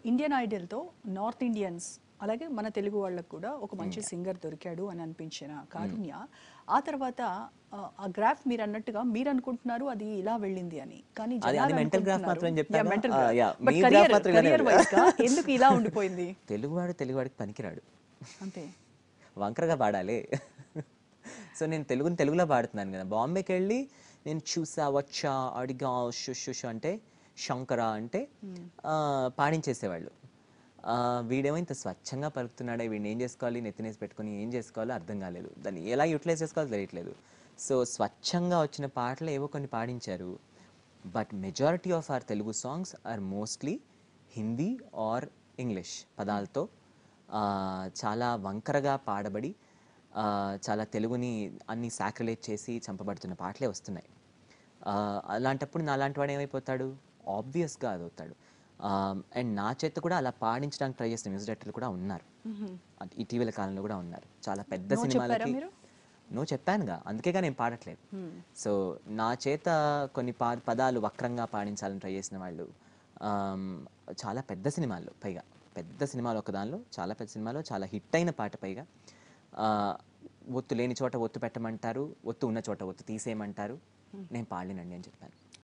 Indian ఐడల్తో north Indians అలాగే మన తెలుగు వాళ్ళకు కూడా ఒక మంచి సింగర్ దొరికాడు అని అనిపించిన కారుణ్య ఆ తర్వాత ఆ గ్రాఫ్ మీరు అన్నట్టుగా మీరు అనుకుంటున్నారు అది ఇలా వెళ్ళింది అని, కానీ అది మెంటల్ గ్రాఫ్ మాత్రం చెప్పాను. బట్ కెరియర్ వైస్ గా ఎందుకు ఇలా ఉండిపోయింది? తెలుగువాడికి పనికిరాడు, అంతే వంకరగా పాడాలి. సో నేను తెలుగులో పాడుతున్నాను కదా. బాంబేకి వెళ్ళి నేను చూసా వచ్చా అడిగా షుష్ అంటే శంకర అంటే పాడించేసేవాళ్ళు. వీడేమో ఇంత స్వచ్ఛంగా పలుకుతున్నాడే, వీడిని ఏం చేసుకోవాలి, నెత్తినేసి పెట్టుకుని ఏం చేసుకోవాలో అర్థం కాలేదు, దాన్ని ఎలా యూటిలైజ్ చేసుకోవాలో తెలియట్లేదు. సో స్వచ్ఛంగా వచ్చిన పాటలు ఏవో కొన్ని పాడించారు. But majority of our Telugu songs are mostly Hindi or English పదాలతో చాలా వంకరగా పాడబడి చాలా తెలుగుని అన్ని సాక్రిలేట్ చేసి చంపబడుతున్న పాటలే వస్తున్నాయి. అలాంటప్పుడు నా లాంటి వాడు ఏమైపోతాడు? ఆబ్వియస్గా అది అవుతాడు. అండ్ నా చేత కూడా అలా పాడించడానికి ట్రై చేసిన మ్యూజిక్ డైరెక్టర్లు కూడా ఉన్నారు, ఇటీవల కాలంలో కూడా ఉన్నారు. చాలా పెద్ద సినిమాలకి నువ్వు చెప్పానుగా, అందుకేగా నేను పాడట్లేదు. సో నా చేత కొన్ని పదాలు వక్రంగా పాడించాలని ట్రై చేసిన వాళ్ళు చాలా పెద్ద సినిమాల్లో, పైగా పెద్ద సినిమాలు ఒకదానిలో, చాలా పెద్ద సినిమాలో చాలా హిట్ అయిన పాట, పైగా ఒత్తు లేని చోట ఒత్తు పెట్టమంటారు, ఒత్తు ఉన్న చోట ఒత్తు తీసేయమంటారు, నేను పాడలేనండి అని చెప్పాను.